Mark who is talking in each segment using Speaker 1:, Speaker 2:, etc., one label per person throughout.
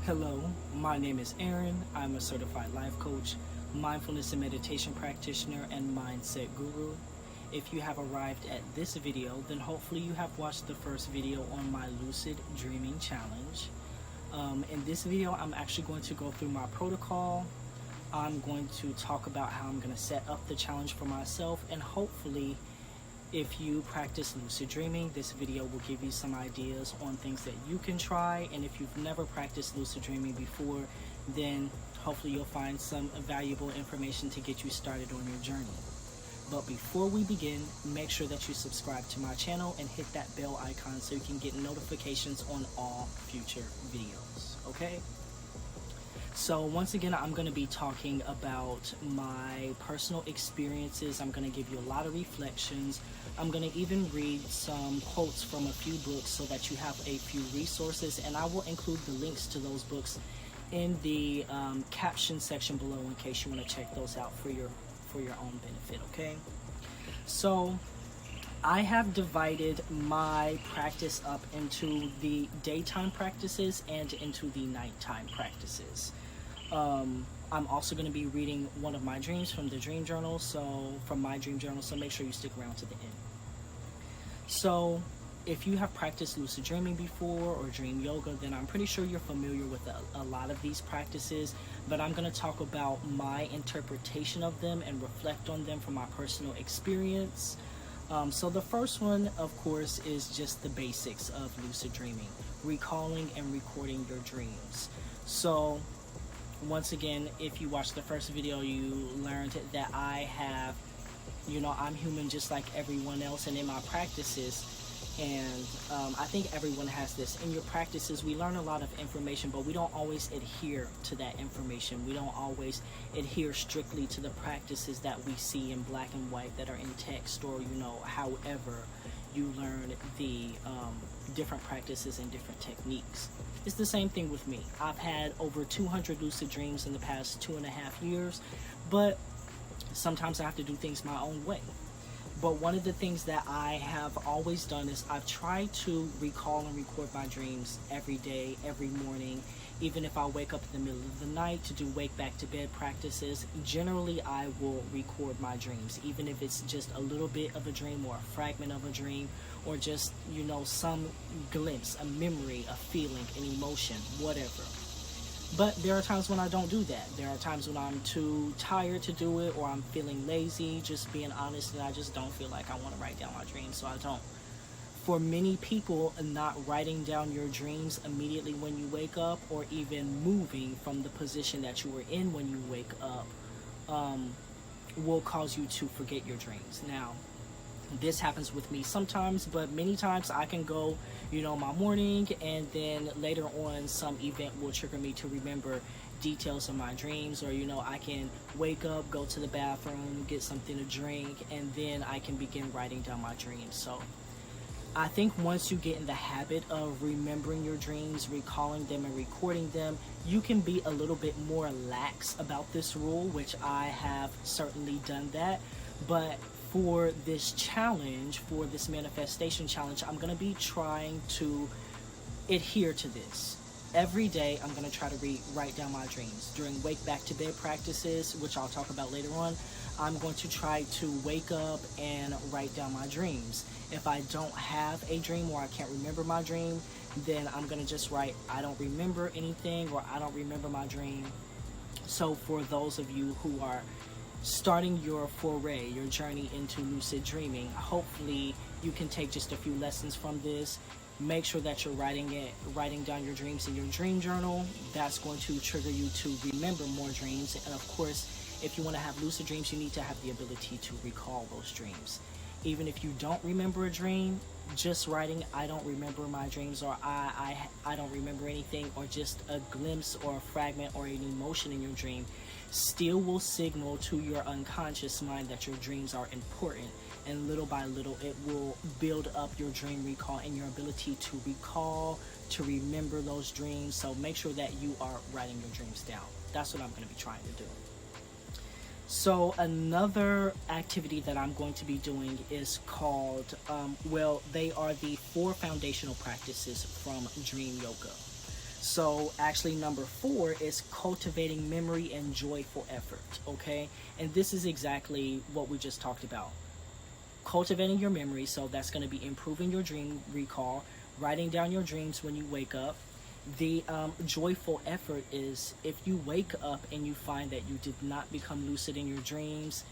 Speaker 1: Hello, my name is Aaron. I'm a certified life coach, mindfulness and meditation practitioner, and mindset guru. If you have arrived at this video, then hopefully you have watched the first video on my Lucid Dreaming Challenge. In this video, I'm actually going to go through my protocol. I'm going to talk about how I'm going to set up the challenge for myself, and hopefully if you practice lucid dreaming, this video will give you some ideas on things that you can try. And if you've never practiced lucid dreaming before, then hopefully you'll find some valuable information to get you started on your journey. But before we begin, make sure that you subscribe to my channel and hit that bell icon so you can get notifications on all future videos, okay? So once again, I'm going to be talking about my personal experiences. I'm going to give you a lot of reflections. I'm going to even read some quotes from a few books so that you have a few resources, and I will include the links to those books in the caption section below in case you want to check those out for your own benefit, okay? So I have divided my practice up into the daytime practices and into the nighttime practices. I'm also going to be reading one of my dreams from the dream journal, so make sure you stick around to the end. So if you have practiced lucid dreaming before or dream yoga, then I'm pretty sure you're familiar with a lot of these practices, but I'm going to talk about my interpretation of them and reflect on them from my personal experience. So the first one, of course, is just the basics of lucid dreaming, recalling and recording your dreams. So once again, if you watched the first video, you learned that I'm human just like everyone else, and in my practices, and I think everyone has this, in your practices, we learn a lot of information, but we don't always adhere to that information. We don't always adhere strictly to the practices that we see in black and white that are in text, or, however you learn the different practices and different techniques. It's the same thing with me. I've had over 200 lucid dreams in the past 2.5 years, but sometimes I have to do things my own way. But one of the things that I have always done is I've tried to recall and record my dreams every day, every morning. Even if I wake up in the middle of the night to do wake back to bed practices, generally I will record my dreams, even if it's just a little bit of a dream or a fragment of a dream, or just, some glimpse, a memory, a feeling, an emotion, whatever. But there are times when I don't do that. There are times when I'm too tired to do it, or I'm feeling lazy, just being honest, and I just don't feel like I want to write down my dreams, so I don't. For many people, not writing down your dreams immediately when you wake up, or even moving from the position that you were in when you wake up, will cause you to forget your dreams. Now, this happens with me sometimes, but many times I can go, my morning, and then later on some event will trigger me to remember details of my dreams, or I can wake up, go to the bathroom, get something to drink, and then I can begin writing down my dreams. So I think once you get in the habit of remembering your dreams, recalling them, and recording them, you can be a little bit more lax about this rule, which I have certainly done that. But for this challenge, for this manifestation challenge, I'm going to be trying to adhere to this. Every day, I'm going to try to write down my dreams. During wake back to bed practices, which I'll talk about later on, I'm going to try to wake up and write down my dreams. If I don't have a dream, or I can't remember my dream, then I'm going to just write, I don't remember anything, or I don't remember my dream. So for those of you who are starting your foray, your journey into lucid dreaming, hopefully you can take just a few lessons from this. Make sure that you're writing down your dreams in your dream journal. That's going to trigger you to remember more dreams. And of course, if you want to have lucid dreams, you need to have the ability to recall those dreams. Even if you don't remember a dream, just writing, I don't remember my dreams, or I don't remember anything, or just a glimpse or a fragment or an emotion in your dream, still will signal to your unconscious mind that your dreams are important. And little by little, it will build up your dream recall and your ability to recall, to remember those dreams. So make sure that you are writing your dreams down. That's what I'm going to be trying to do. So another activity that I'm going to be doing is called, they are the 4 foundational practices from Dream Yoga. So actually number 4 is cultivating memory and joyful effort, okay? And this is exactly what we just talked about. Cultivating your memory, so that's going to be improving your dream recall, writing down your dreams when you wake up. The joyful effort is if you wake up and you find that you did not become lucid in your dreams,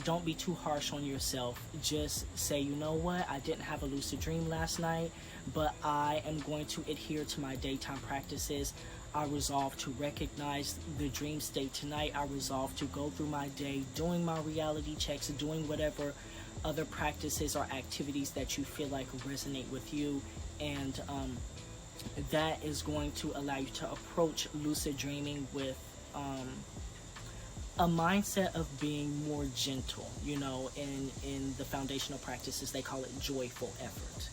Speaker 1: don't be too harsh on yourself. Just say, you know what, I didn't have a lucid dream last night, but I am going to adhere to my daytime practices. I resolve to recognize the dream state tonight. I resolve to go through my day doing my reality checks, doing whatever other practices or activities that you feel like resonate with you. And that is going to allow you to approach lucid dreaming with a mindset of being more gentle. In the foundational practices, they call it joyful effort.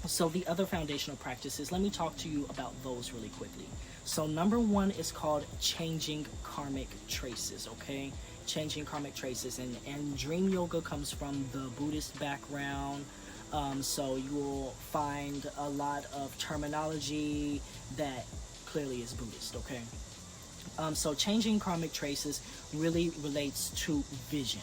Speaker 1: So the other foundational practices, let me talk to you about those really quickly. So number 1 is called changing karmic traces, okay? Changing karmic traces. And dream yoga comes from the Buddhist background. So you will find a lot of terminology that clearly is Buddhist, okay? So changing karmic traces really relates to vision.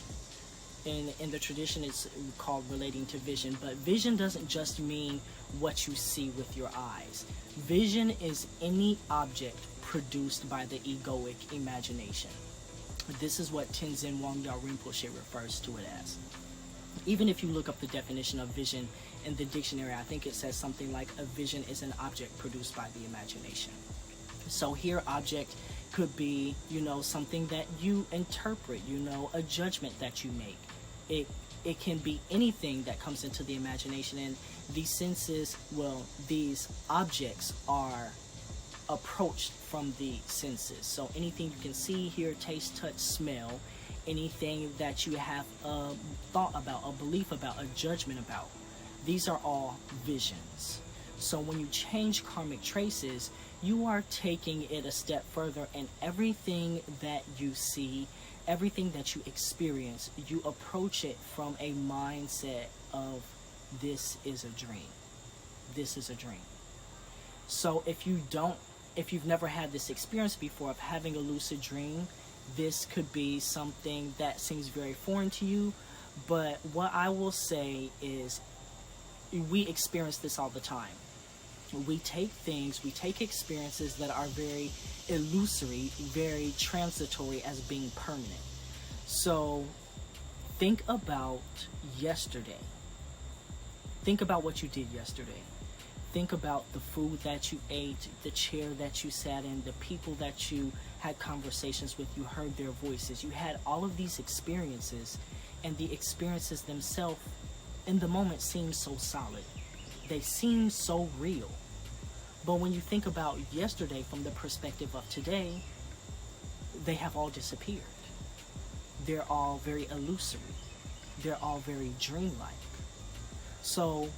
Speaker 1: In the tradition, it's called relating to vision, but vision doesn't just mean what you see with your eyes. Vision is any object produced by the egoic imagination. This is what Tenzin Wangyal Rinpoche refers to it as. Even if you look up the definition of vision in the dictionary, I think it says something like a vision is an object produced by the imagination. So here, object could be, something that you interpret, a judgment that you make. It can be anything that comes into the imagination, and these senses, these objects are approached from the senses. So anything you can see, hear, taste, touch, smell, anything that you have a thought about, a belief about, a judgment about, these are all visions. So when you change karmic traces, you are taking it a step further, and everything that you see, everything that you experience, you approach it from a mindset of this is a dream. This is a dream. So if you've never had this experience before of having a lucid dream, this could be something that seems very foreign to you. But what I will say is we experience this all the time. We take experiences that are very illusory, very transitory as being permanent. So think about yesterday. Think about what you did yesterday. Think about the food that you ate, the chair that you sat in, the people that you had conversations with, you heard their voices. You had all of these experiences, and the experiences themselves in the moment seem so solid. They seem so real. But when you think about yesterday from the perspective of today, they have all disappeared. They're all very illusory. They're all very dreamlike. So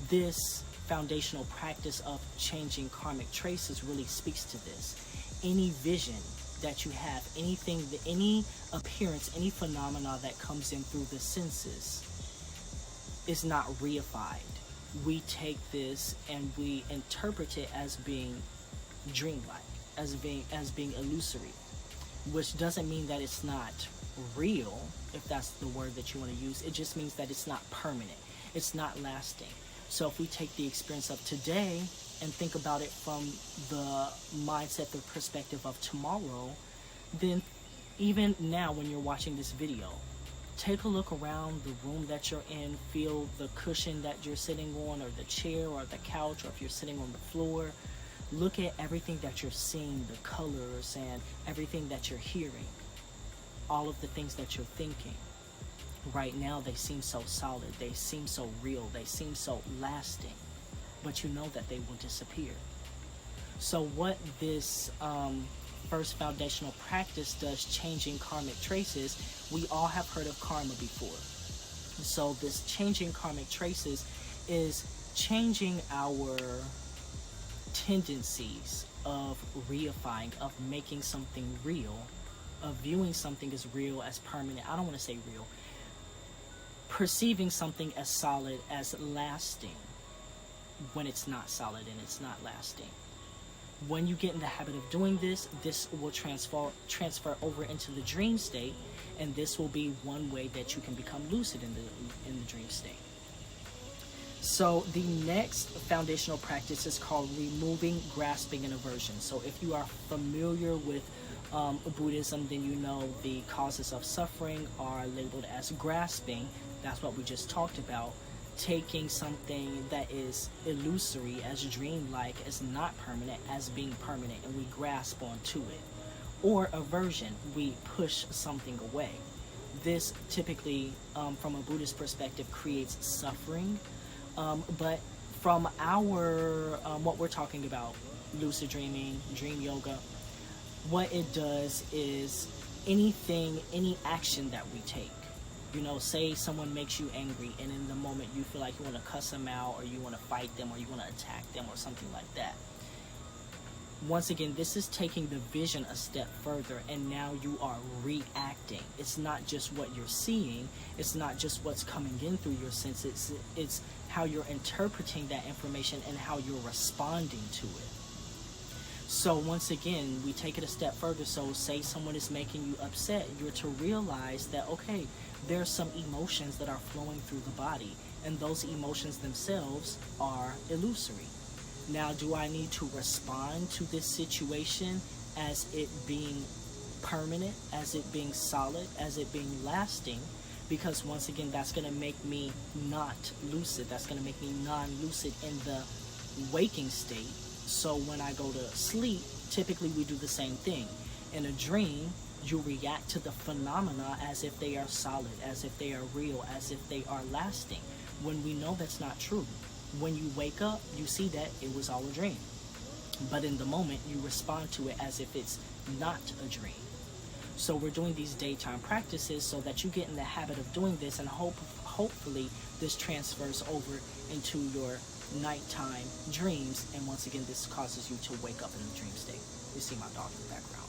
Speaker 1: this foundational practice of changing karmic traces really speaks to this. Any vision that you have, anything, any appearance, any phenomena that comes in through the senses is not reified. We take this and we interpret it as being dreamlike, as being illusory, which doesn't mean that it's not real, if that's the word that you want to use. It just means that it's not permanent. It's not lasting. So if we take the experience of today and think about it from the mindset, the perspective of tomorrow, then even now when you're watching this video, take a look around the room that you're in, feel the cushion that you're sitting on, or the chair, or the couch, or if you're sitting on the floor. Look at everything that you're seeing, the colors, and everything that you're hearing, all of the things that you're thinking. Right now, they seem so solid, they seem so real, they seem so lasting, but you know that they will disappear. So what this first foundational practice does, changing karmic traces, we all have heard of karma before. So this changing karmic traces is changing our tendencies of reifying, of making something real, of viewing something as real, as permanent. I don't want to say real. Perceiving something as solid, as lasting. when it's not solid and it's not lasting. When you get in the habit of doing this, this will transfer over into the dream state, and this will be one way that you can become lucid in the dream state. So the next foundational practice is called removing grasping and aversion. So if you are familiar with Buddhism, then you know the causes of suffering are labeled as grasping. That's what we just talked about. Taking something that is illusory, as dreamlike, as not permanent, as being permanent, and we grasp onto it. Or aversion, we push something away. This typically, from a Buddhist perspective, creates suffering. But from our, what we're talking about, lucid dreaming, dream yoga, what it does is any action that we take, you know, say someone makes you angry and in the moment you feel like you want to cuss them out or you want to fight them or you want to attack them or something like that. Once again, this is taking the vision a step further, and now you are reacting. It's not just what you're seeing, it's not just what's coming in through your senses, it's how you're interpreting that information and how you're responding to it. So once again, we take it a step further. So say someone is making you upset, you're to realize that, okay, there are some emotions that are flowing through the body, and those emotions themselves are illusory. Now, do I need to respond to this situation as it being permanent, as it being solid, as it being lasting? Because once again, that's going to make me not lucid. That's going to make me non-lucid in the waking state. So when I go to sleep, typically we do the same thing. In a dream, you react to the phenomena as if they are solid, as if they are real, as if they are lasting, when we know that's not true. When you wake up, you see that it was all a dream. But in the moment, you respond to it as if it's not a dream. So we're doing these daytime practices so that you get in the habit of doing this, and hopefully this transfers over into your nighttime dreams. And once again, this causes you to wake up in the dream state. You see my dog in the background.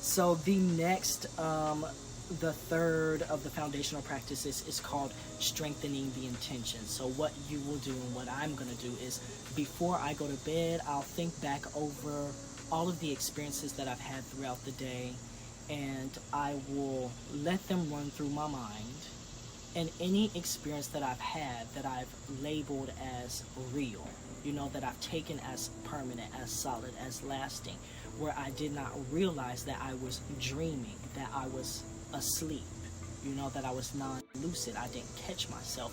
Speaker 1: So the next, the third of the foundational practices is called strengthening the intention. So what you will do and what I'm going to do is, before I go to bed, I'll think back over all of the experiences that I've had throughout the day, and I will let them run through my mind. And any experience that I've had that I've labeled as real, you know, that I've taken as permanent, as solid, as lasting, where I did not realize that I was dreaming, that I was asleep, you know, that I was non-lucid, I didn't catch myself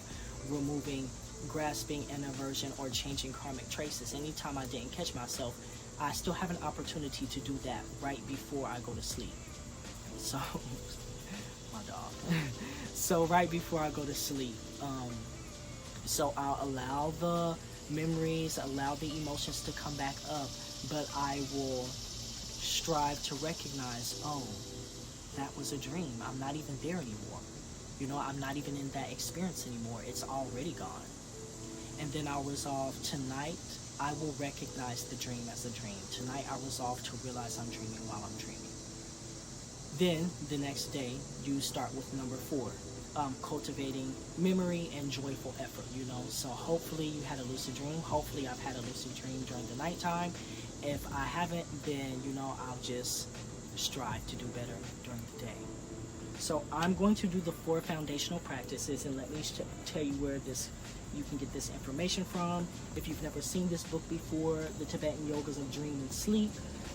Speaker 1: removing grasping and aversion or changing karmic traces. Anytime I didn't catch myself, I still have an opportunity to do that right before I go to sleep. So, my dog. So right before I go to sleep, so I'll allow the memories, allow the emotions to come back up, but I will strive to recognize, oh, that was a dream. I'm not even there anymore. You know, I'm not even in that experience anymore. It's already gone. And then I'll resolve, tonight, I will recognize the dream as a dream. Tonight, I resolve to realize I'm dreaming while I'm dreaming. Then, the next day, you start with number 4, cultivating memory and joyful effort, you know. So hopefully you had a lucid dream. Hopefully I've had a lucid dream during the nighttime. If I haven't, then, you know, I'll just strive to do better during the day. So I'm going to do the 4 foundational practices, and let me tell you where you can get this information from. If you've never seen this book before, The Tibetan Yogas of Dream and Sleep,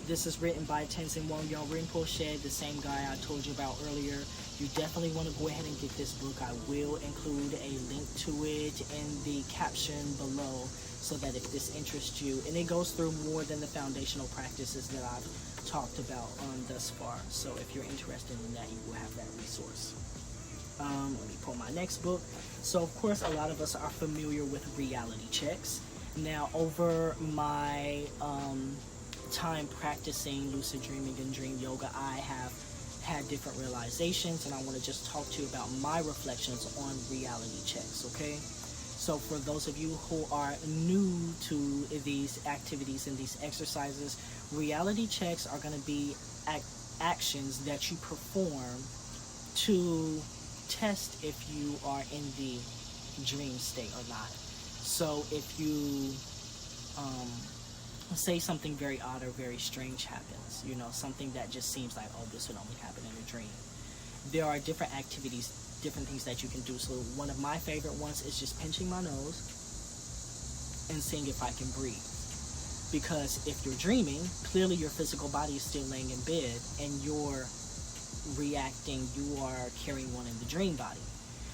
Speaker 1: this is written by Tenzin Wangyal Rinpoche, the same guy I told you about earlier. You definitely want to go ahead and get this book. I will include a link to it in the caption below, so that if this interests you, and it goes through more than the foundational practices that I've talked about thus far. So if you're interested in that, you will have that resource. Let me pull my next book. So of course, a lot of us are familiar with reality checks. Now, over my time practicing lucid dreaming and dream yoga, I have had different realizations, and I want to just talk to you about my reflections on reality checks, okay? So for those of you who are new to these activities and these exercises, reality checks are going to be actions that you perform to test if you are in the dream state or not. So if you say something very odd or very strange happens, something that just seems like, oh, this would only happen in a dream, there are different activities, different things that you can do. So one of my favorite ones is just pinching my nose and seeing if I can breathe. Because if you're dreaming, clearly your physical body is still laying in bed and you're reacting, you are carrying on in the dream body.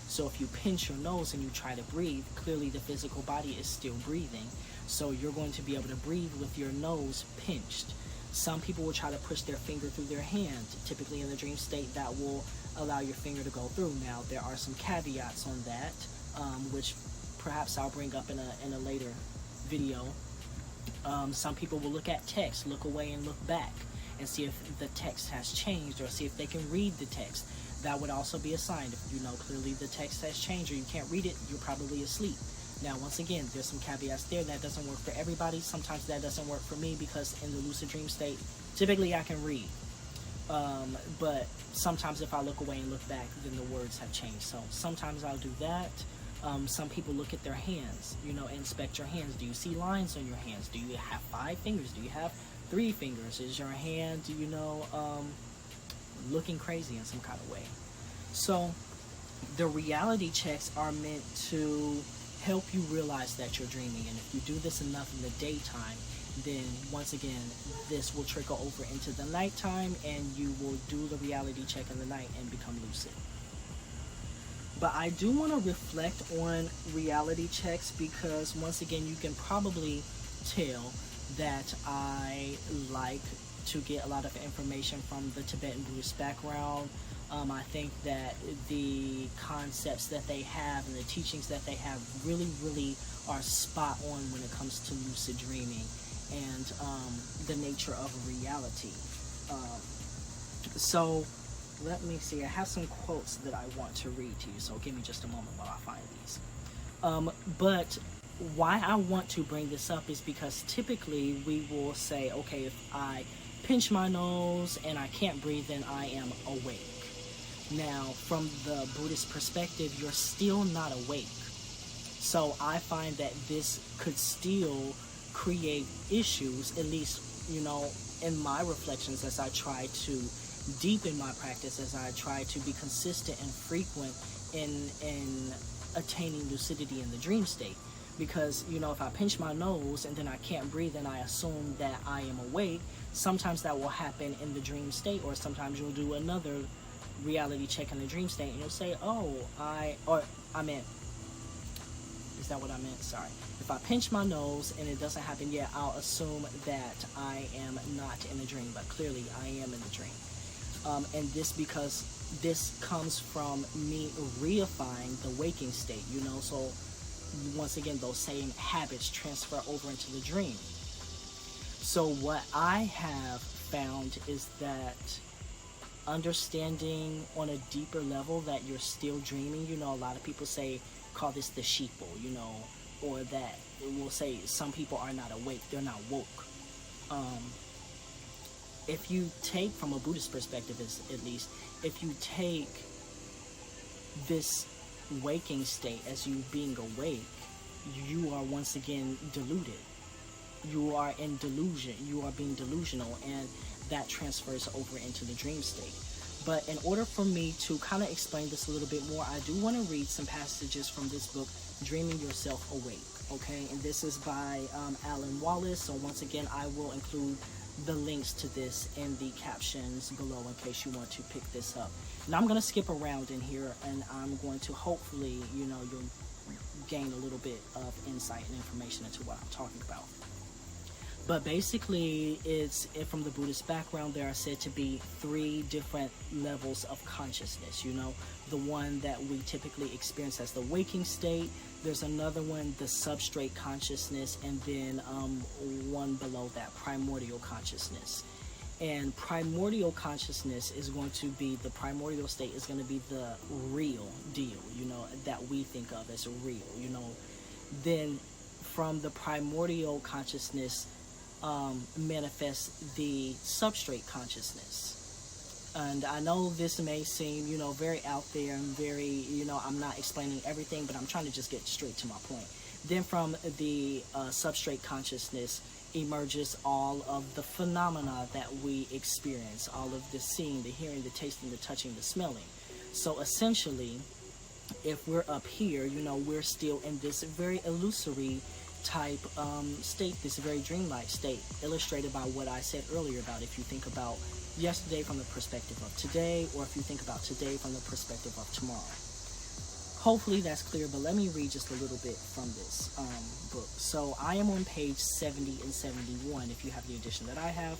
Speaker 1: So if you pinch your nose and you try to breathe, clearly the physical body is still breathing. So you're going to be able to breathe with your nose pinched. Some people will try to push their finger through their hand. Typically in the dream state, that will allow your finger to go through. Now, there are some caveats on that, which perhaps I'll bring up in a later video. Some people will look at text, look away and look back, and see if the text has changed, or see if they can read the text. That would also be a sign. If you know clearly the text has changed or you can't read it, you're probably asleep. Now, once again, there's some caveats there. That doesn't work for everybody. Sometimes that doesn't work for me, because in the lucid dream state, typically I can read. But sometimes if I look away and look back, then the words have changed. So sometimes I'll do that. Some people look at their hands, inspect your hands. Do you see lines on your hands? Do you have 5 fingers? Do you have 3 fingers? Is your hand, looking crazy in some kind of way? So the reality checks are meant to help you realize that you're dreaming. And if you do this enough in the daytime, then once again, this will trickle over into the nighttime, and you will do the reality check in the night and become lucid. But I do want to reflect on reality checks, because once again, you can probably tell that I like to get a lot of information from the Tibetan Buddhist background. I think that the concepts that they have and the teachings that they have really are spot on when it comes to lucid dreaming and the nature of reality. So let me see. I have some quotes that I want to read to you, so give me just a moment while I find these. But why I want to bring this up is because typically we will say, okay, if I pinch my nose and I can't breathe, then I am awake. Now, from the Buddhist perspective, you're still not awake. So I find that this could still create issues, at least, in my reflections, as I try to deepen my practice, as I try to be consistent and frequent in attaining lucidity in the dream state. Because, if I pinch my nose and then I can't breathe and I assume that I am awake, sometimes that will happen in the dream state, or sometimes you'll do another reality check in the dream state and you'll say, is that what I meant? Sorry. If I pinch my nose and it doesn't happen yet, I'll assume that I am not in the dream, but clearly I am in the dream. And because this comes from me reifying the waking state, so once again, those same habits transfer over into the dream. So what I have found is that understanding on a deeper level that you're still dreaming, a lot of people call this the sheeple, or that we'll say some people are not awake, they're not woke. If you take, from a Buddhist perspective at least, if you take this waking state as you being awake, you are once again deluded. You are in delusion. You are being delusional, and that transfers over into the dream state. But in order for me to kind of explain this a little bit more, I do want to read some passages from this book, Dreaming Yourself Awake. Okay, and this is by Alan Wallace. So once again, I will include the links to this in the captions below in case you want to pick this up. Now I'm going to skip around in here, and I'm going to hopefully, you'll gain a little bit of insight and information into what I'm talking about. But basically, it's from the Buddhist background. There are said to be 3 different levels of consciousness. The one that we typically experience as the waking state. There's another one, the substrate consciousness, and then one below that, primordial consciousness. And primordial consciousness is going to be, the primordial state is going to be the real deal, that we think of as real, Then from the primordial consciousness manifests the substrate consciousness. And I know this may seem, very out there and very, I'm not explaining everything, but I'm trying to just get straight to my point. Then from the substrate consciousness emerges all of the phenomena that we experience, all of the seeing, the hearing, the tasting, the touching, the smelling. So essentially, if we're up here, you know, we're still in this very illusory type state, this very dreamlike state, illustrated by what I said earlier about if you think about yesterday from the perspective of today, or if you think about today from the perspective of tomorrow. Hopefully that's clear, but let me read just a little bit from this book. So I am on page 70 and 71, if you have the edition that I have,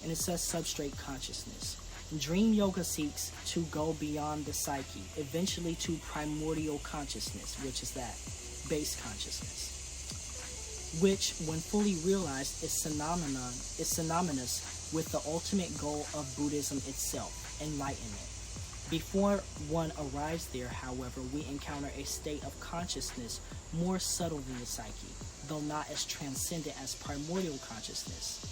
Speaker 1: and it says Substrate Consciousness. Dream yoga seeks to go beyond the psyche, eventually to primordial consciousness, which is that base consciousness, which, when fully realized, is synonymous with the ultimate goal of Buddhism itself, enlightenment. Before one arrives there, however, we encounter a state of consciousness more subtle than the psyche, though not as transcendent as primordial consciousness.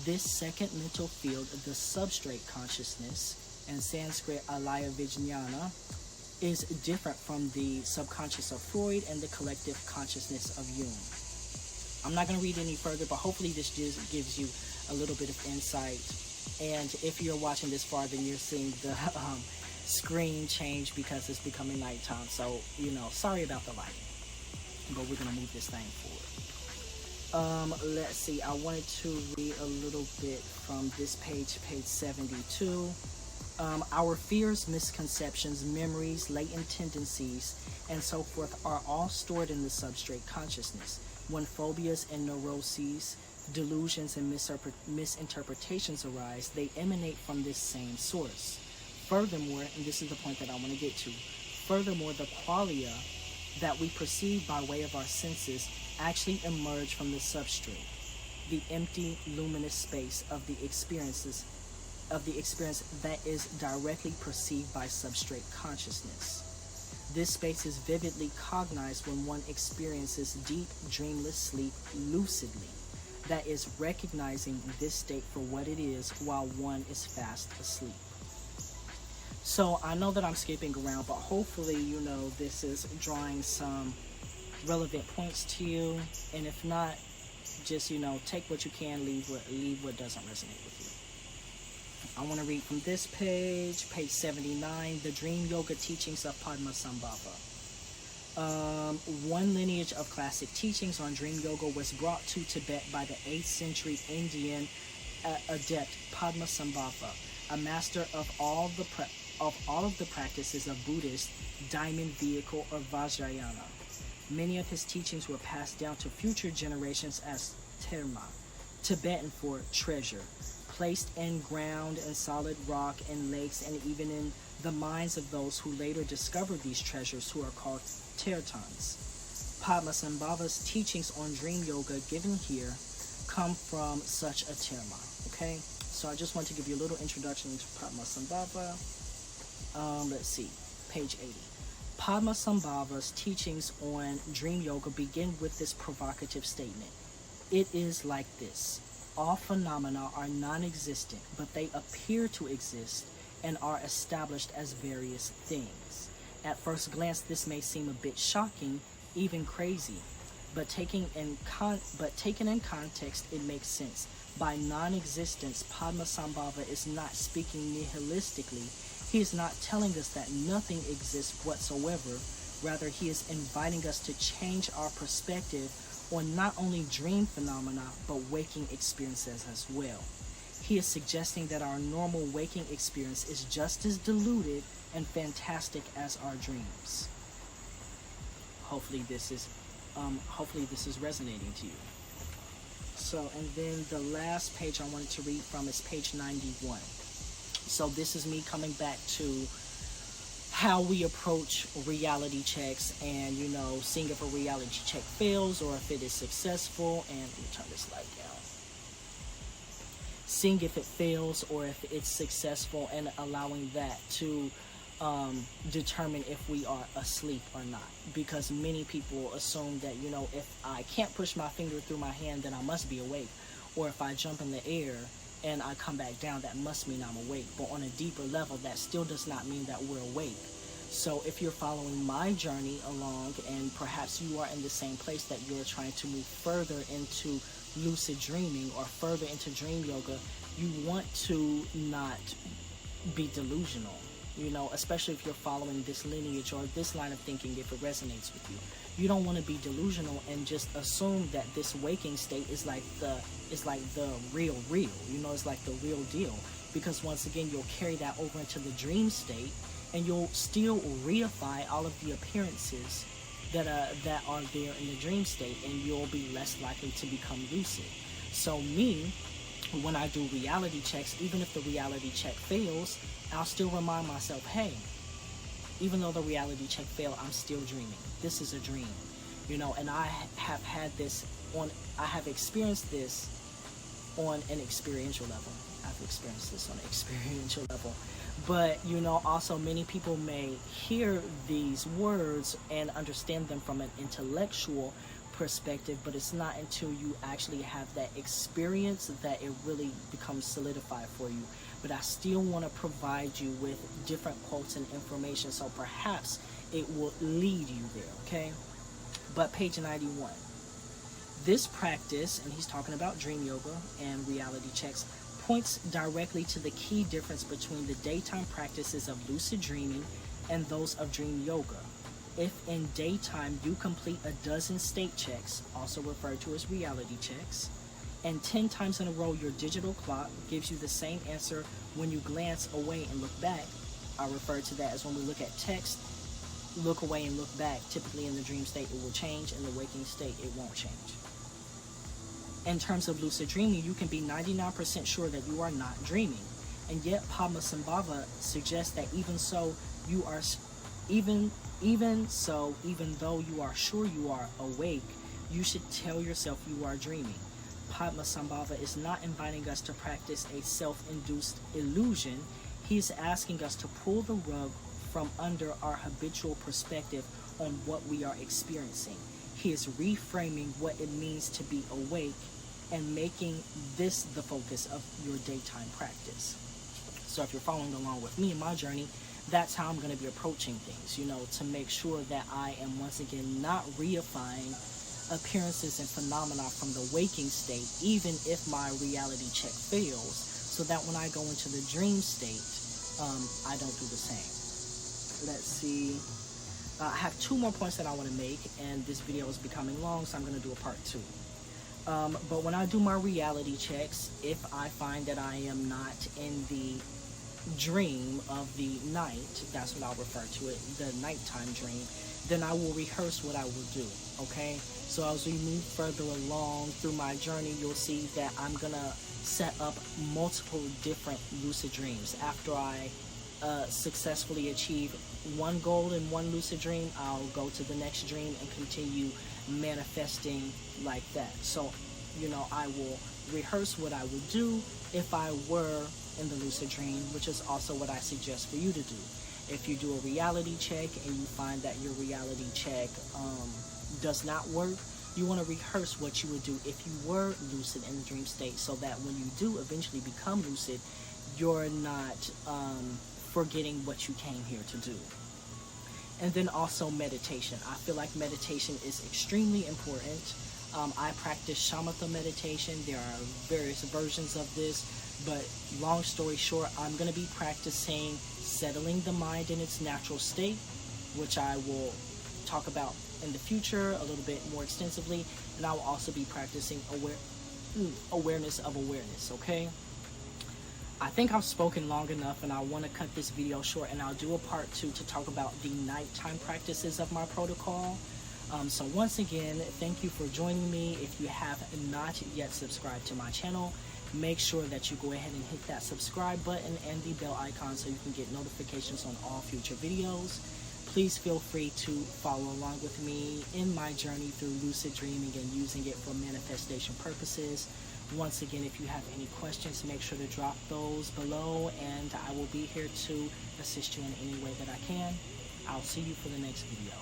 Speaker 1: This second mental field, the substrate consciousness, in Sanskrit alaya vijnana, is different from the subconscious of Freud and the collective consciousness of Jung. I'm not going to read any further, but hopefully this just gives you a little bit of insight. And if you're watching this far, then you're seeing the screen change because it's becoming nighttime. So, you know, sorry about the lighting, but we're going to move this thing forward. Let's see, I wanted to read a little bit from this page 72. Our fears, misconceptions, memories, latent tendencies, and so forth are all stored in the substrate consciousness. When phobias and neuroses, delusions and misinterpretations arise, they emanate from this same source. Furthermore, and this is the point that I want to get to, furthermore, the qualia that we perceive by way of our senses actually emerge from the substrate, the empty, luminous space of the experience that is directly perceived by substrate consciousness. This space is vividly cognized when one experiences deep, dreamless sleep lucidly, that is, recognizing this state for what it is while one is fast asleep. So I know that I'm skipping around, but hopefully, you know, this is drawing some relevant points to you. And if not, just, you know, take what you can, leave what doesn't resonate with you. I want to read from this page 79, The Dream Yoga Teachings of Padmasambhava. One lineage of classic teachings on dream yoga was brought to Tibet by the 8th century Indian adept Padmasambhava, a master of all of the practices of Buddhist diamond vehicle or Vajrayana. Many of his teachings were passed down to future generations as terma, Tibetan for treasure, placed in ground and solid rock and lakes, and even in the minds of those who later discovered these treasures, who are called tertans. Padmasambhava's teachings on dream yoga given here come from such a terma. Okay, so I just want to give you a little introduction to Padmasambhava. Let's see, page 80. Padmasambhava's teachings on dream yoga begin with this provocative statement. It is like this. All phenomena are non-existent, but they appear to exist and are established as various things. At first glance, this may seem a bit shocking, even crazy, but taken in context, it makes sense. By non-existence, Padmasambhava is not speaking nihilistically. He is not telling us that nothing exists whatsoever. Rather, he is inviting us to change our perspective on not only dream phenomena, but waking experiences as well. He is suggesting that our normal waking experience is just as deluded and fantastic as our dreams. Hopefully this is resonating to you. So, and then the last page I wanted to read from is page 91. So this is me coming back to how we approach reality checks, and, you know, seeing if a reality check fails or if it is successful. And let me turn this light down. Seeing if it fails or if it's successful, and allowing that to determine if we are asleep or not. Because many people assume that, you know, if I can't push my finger through my hand, then I must be awake. Or if I jump in the air and I come back down, that must mean I'm awake. But on a deeper level, that still does not mean that we're awake. So if you're following my journey along, and perhaps you are in the same place that you're trying to move further into lucid dreaming or further into dream yoga, you want to not be delusional, especially if you're following this lineage or this line of thinking, if it resonates with you. You don't want to be delusional and just assume that this waking state is like the real, it's like the real deal. Because once again, you'll carry that over into the dream state, and you'll still reify all of the appearances that are there in the dream state, and you'll be less likely to become lucid. So me, when I do reality checks, even if the reality check fails, I'll still remind myself, hey, even though the reality check failed, I'm still dreaming. This is a dream, and I have experienced this on an experiential level. But, also many people may hear these words and understand them from an intellectual perspective, but it's not until you actually have that experience that it really becomes solidified for you. But I still want to provide you with different quotes and information, so perhaps it will lead you there, okay? But page 91. This practice, and he's talking about dream yoga and reality checks, points directly to the key difference between the daytime practices of lucid dreaming and those of dream yoga. If in daytime you complete a dozen state checks, also referred to as reality checks, and 10 times in a row your digital clock gives you the same answer when you glance away and look back, I refer to that as when we look at text, look away and look back. Typically in the dream state it will change, in the waking state it won't change. In terms of lucid dreaming, you can be 99% sure that you are not dreaming. And yet Padmasambhava suggests that even though you are sure you are awake, you should tell yourself you are dreaming. Padmasambhava is not inviting us to practice a self-induced illusion. He is asking us to pull the rug from under our habitual perspective on what we are experiencing. He is reframing what it means to be awake and making this the focus of your daytime practice. So if you're following along with me in my journey, that's how I'm going to be approaching things, to make sure that I am once again not reifying appearances and phenomena from the waking state, even if my reality check fails, so that when I go into the dream state, I don't do the same. Let's see. I have 2 more points that I want to make, and this video is becoming long, so I'm going to do a part 2. But when I do my reality checks, if I find that I am not in the dream of the night, that's what I'll refer to it, the nighttime dream, then I will rehearse what I will do, okay? So as we move further along through my journey, you'll see that I'm going to set up multiple different lucid dreams. After I successfully achieve one goal in one lucid dream, I'll go to the next dream and continue manifesting like that. So, I will rehearse what I would do if I were in the lucid dream, which is also what I suggest for you to do. If you do a reality check and you find that your reality check does not work, you want to rehearse what you would do if you were lucid in the dream state, so that when you do eventually become lucid, you're not forgetting what you came here to do. And then also meditation. I feel like meditation is extremely important. I practice shamatha meditation. There are various versions of this, but long story short, I'm going to be practicing settling the mind in its natural state, which I will talk about in the future a little bit more extensively, and I will also be practicing awareness of awareness, okay? I think I've spoken long enough, and I want to cut this video short, and I'll do a part 2 to talk about the nighttime practices of my protocol. So once again, thank you for joining me. If you have not yet subscribed to my channel, make sure that you go ahead and hit that subscribe button and the bell icon so you can get notifications on all future videos. Please feel free to follow along with me in my journey through lucid dreaming and using it for manifestation purposes. Once again, if you have any questions, make sure to drop those below, and I will be here to assist you in any way that I can. I'll see you for the next video.